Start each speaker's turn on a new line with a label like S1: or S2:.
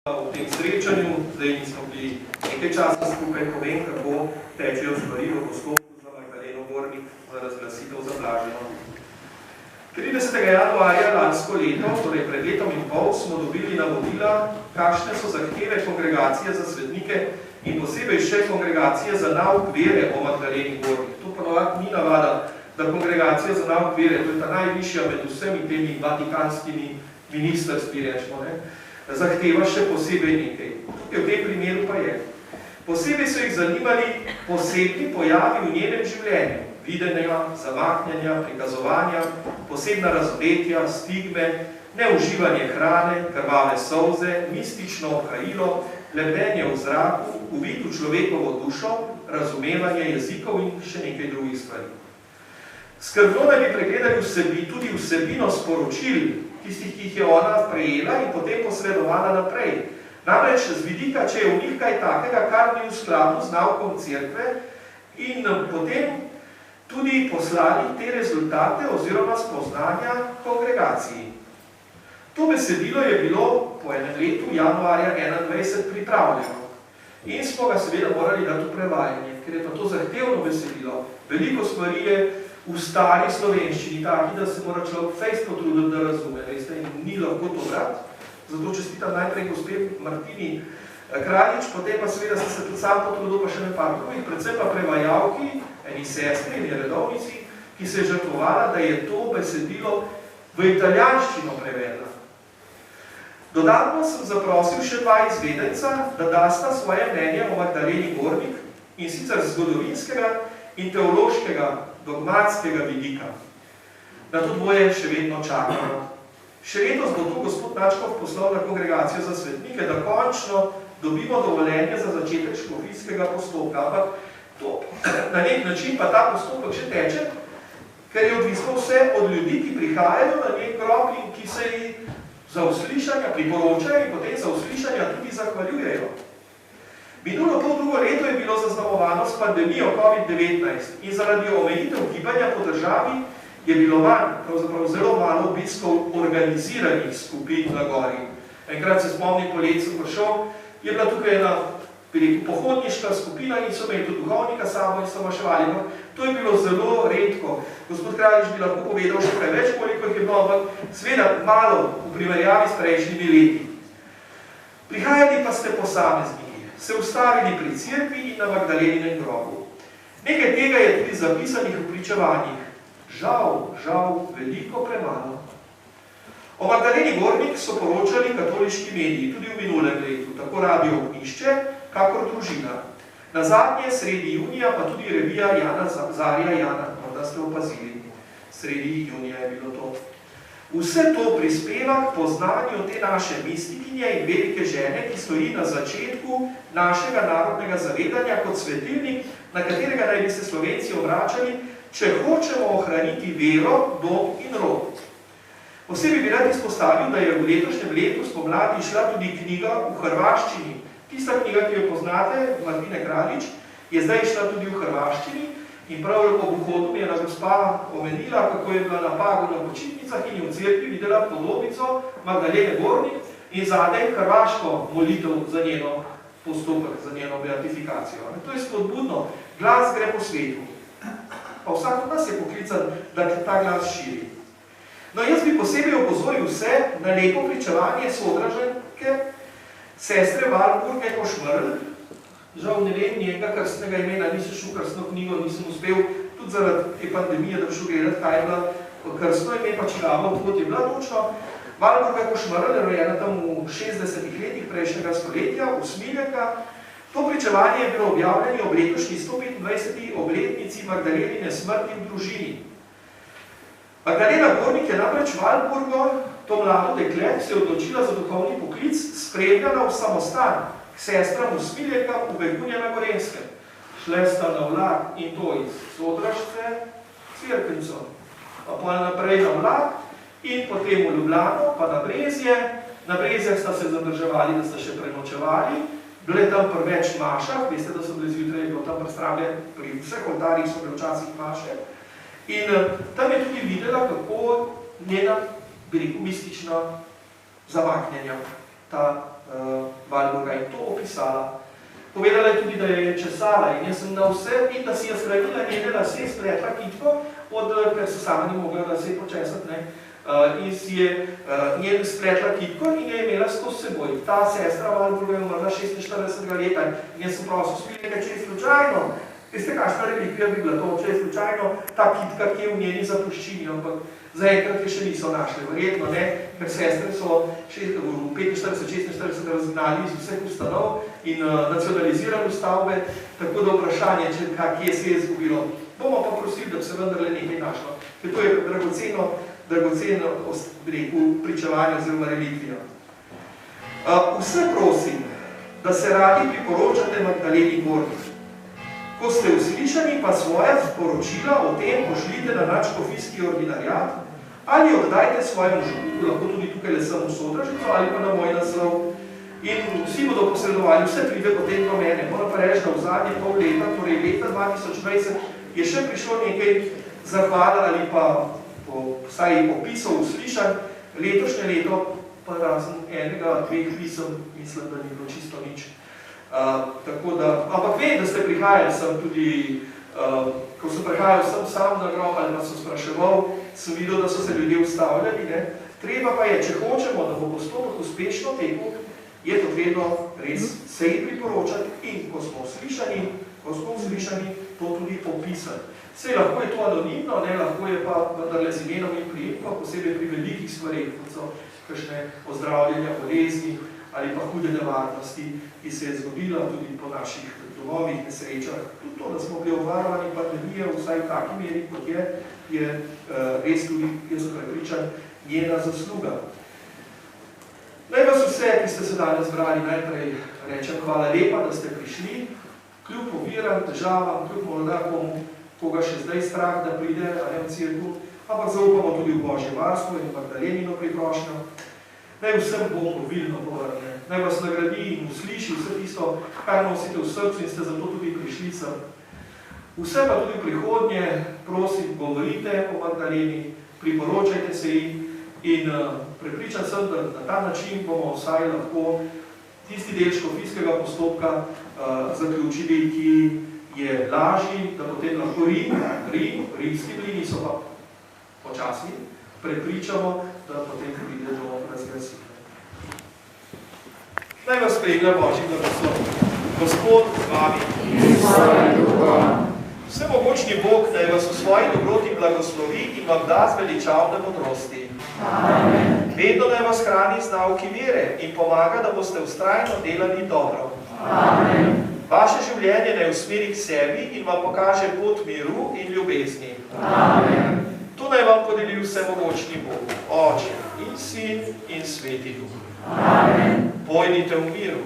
S1: v tem srečanju, zdaj nismo bili nekaj časa skupaj, povem, kako tečejo stvari v postopku za Magdaleno Gornik za razglasitev za blaženo. 30. januarja lansko leto, torej pred letom in pol, smo dobili navodila, kakšne so zahteve kongregacije za svetnike in posebej še kongregacije za nauk vere o Magdaleni Gornik. To ponovadi ni navada, da kongregacija za nauk vere, to je ta najvišja med vsemi temi vatikanskimi ministrstvi, rečemo, zahteva še posebej nekaj. V tem primeru pa je. Posebej so jih zanimali posebni pojavi v njenem življenju. Videnja, zamaknjenja, prikazovanja, posebna razoletja, stigme, neuživanje hrane, krvave solze, mistično obhajilo, lebenje v zraku, uvid v človekovo dušo, razumevanje jezikov in še nekaj drugih stvari. Skrbno naj bi pregledali tudi vsebino sporočil, tistih, ki jih je ona prejela in potem posredovala naprej. Namreč z vidika, če je v njih kaj takega, kar ni v skladu z naukom cerkve in potem tudi poslali te rezultate oziroma spoznanja kongregaciji. To besedilo je bilo po enem letu, januarja 2021, pripravljeno in smo ga seveda morali dati v prevajanje, ker je pa to zahtevno besedilo. Veliko stvari je v stari slovenščini, taki, da se mora človek fejst potruditi, da razume, veste, in ni lahko to brati. Zato čestitam najprej gospe Martini Kraljič, potem pa seveda sem se tudi sam potrudil, pa še nekaj drugih, predvsem pa prevajalki, eni sestri, eni redovnici, ki se je žrtvovala, da je to besedilo v italijanščino prevedla. Dodatno sem zaprosil še dva izvedenca, da dasta svoje mnenje o Magdaleni Gornik, in sicer zgodovinskega in teološkega, dogmatskega vidika. Na to dvoje še vedno čakamo. Še letos bo tu gospod Načkov poslal na kongregacijo za svetnike, da končno dobimo dovoljenje za začetek škofijskega postopka. Ampak to, na nek način pa ta postopek še teče, ker je odvisno vse od ljudi, ki prihajajo na nek grob in ki se jih za uslišanja priporočajo in potem za uslišanja tudi zahvaljujejo. Minulo drugo leto je bilo zaznamovano s pandemijo COVID-19 in zaradi omejitev gibanja po državi je bilo pravzaprav zelo malo obiskov organiziranih skupin na gori. Enkrat se spomnim, polet sem prišel, je bila tukaj ena pohodniška skupina in so imeli tudi duhovnika samo in so maševali. To je bilo zelo redko. Gospod Kraljič bi lahko povedal še preveč, koliko jih je bilo, ampak seveda malo v primerjavi s prejšnjimi leti. Prihajali pa ste posamezniki, se ustavili pri cerkvi in na Magdaleninem grobu. Nekaj tega je tudi zapisanih v pričevanjih. Žal, veliko premalo. O Magdaleni Gornik so poročali katoliški mediji, tudi v minulem letu, tako Radio Ognjišče, kakor Družina. Nazadnje, sredi junija, pa tudi revija Zarja Jana, morda ste opazili. Sredi junija je bilo to. Vse to prispeva k poznanju te naše mistikinje in velike žene, ki stoji na začetku našega narodnega zavedanja kot svetilnik, na katerega naj bi se Slovenci obračali, če hočemo ohraniti vero, dom in rod. Posebej bi rad izpostavil, da je v letošnjem letu spomladi išla tudi knjiga v hrvaščini. Tista knjiga, ki jo poznate, Martine Kraljič, je zdaj išla tudi v hrvaščini in prav ob vhodu mi je ena gospa omenila, kako je bila na Pagu na počitnicah in je v cerkvi videla podobico Magdalene Gornik in zadaj hrvaško molitev za njeno postopek, za njeno beatifikacijo. To je spodbudno. Glas gre po svetu. Pa vsak od nas je poklican, da ta glas širi. No, jaz bi posebej opozoril vse na lepo pričevanje sodraženke sestre Valburge Košmrl. Žal ne vem njega krstnega imena, nisem šel krstno knjigo, nisem uspel, tudi zaradi te pandemije, da bi šel gledati, kaj je bila krstno ime, pa čigava, odkot je bila točno. Valburga Košmrl je rojena tam v 60-ih letih prejšnjega stoletja, v Smiljaka. To pričevanje je bilo objavljeno ob letošnji 125. obletnici Magdalenine smrti v družini. Magdalena Gornik je namreč Valburgo, to mlado dekle, se je odločila za duhovni poklic, spremljala v samostan k sestram v Smiljaka v Begunje na Gorenskem. Šle sta na vlak in to iz Sodražce, Cvirkvico, pa pol naprej na vlak in potem v Ljubljano, pa na Brezje. Na Brezjah sta se zadrževali, da sta še prenočevali. Bile tam pri več mašah, veste, da so bile zjutraj, je bilo tam predstavljen, pri vseh oltarjih so bile včasih maše. In tam je tudi videla, kako njena, bi rekel, mistična zamaknjenja, ta Walburga in to opisala. Povedala je tudi, da je česala in jaz sem na vse, in da si je skravila njene lase, spletla kitko, ker se sama ni mogla lase počesati, ne, in si je njen spletla kitko in je imela skozi seboj. Ta sestra Walburga je umrla 46 leta in jaz sem prosil spilnega, če je slučajno, veste, kakšna relikvija bi bila to, če je slučajno ta kitka, ki je v njeni zapuščini, ampak zaenkrat je še niso našli, verjetno ne, ker sestre so v 45-46 razgnali iz vseh ustanov in nacionalizirali stavbe, tako da vprašanje, kje se je izgubilo. Bomo pa prosili, da bi se vendarle nekaj našlo, ker to je dragoceno pričevanje oziroma relikvija. Vse prosim, da se radi priporočate Magdaleni Gornik. Ko ste uslišani, pa svoja sporočila o tem pošljite na nadškofijski ordinariat ali oddajte svojemu župniku, lahko tudi tukaj le samo Sodražico ali pa na moj naslov. In vsi bodo posredovali, vse pride potem do mene. Moram pa reči, da v zadnje pol leta, torej leta 2020, je še prišlo nekaj zahvala ali pa vsaj opisov uslišanj. Letošnje leto, pa razen enega, dveh pisem, mislim, da ni bilo čisto nič. Ampak vem, da ste prihajali sem tudi, ko sem prihajal sem sam na grob ali pa sem spraševal, sem videl, da so se ljudje ustavljali. Treba pa je, če hočemo, da bo postopek uspešno tekel, je potrebno res se ji priporočati in ko smo uslišani, to tudi opisati. Sej lahko je to anonimno, lahko je pa vendarle z imenom in prijetno, posebej pri velikih stvareh, kot so kakšne ozdravljanja bolezni, ali pa hude nevarnosti, ki se je zgodila tudi po naših domovih nesrečah. Tudi to, da smo bili obvarovani pandemije, vsaj v taki meri, kot je res tudi, jaz sem prepričan, njena zasluga. Naj vas vse, ki ste se danes zbrali, najprej rečem hvala lepa, da ste prišli, kljub oviram, težavam, kljub morda koga še zdaj strah, da pride v cirku, ampak zaupamo tudi v Božje varstvo in Magdalenino priprošnjo. Naj vsem Bog obilno povrne, naj vas nagradi in usliši vse tisto, kar nosite v srcu in ste zato tudi prišli sem. Vse pa tudi prihodnje, prosim, govorite o Magdaleni, priporočajte se ji in prepričan sem, da na ta način bomo vsaj lahko tisti del škofijskega postopka zaključili, ki je lažji, da potem lahko rimski mlini so pa počasni, prepričamo, da potem pride do razglasitve. Naj vas spremlja Božji blagoslov. Gospod z vami. Vsemogočni Bog, da je vas v svoji dobroti blagoslovi in vam da zveličavne modrosti. Amen. Vedno naj vas hrani z nauki vere in pomaga, da boste vztrajno delali dobro. Amen. Vaše življenje naj usmeri k sebi in vam pokaže pot miru in ljubezni. Amen. To naj vam podeli vsemogočni Bog, Oče in Sin in Sveti Duh. Amen. Pojdite v miru.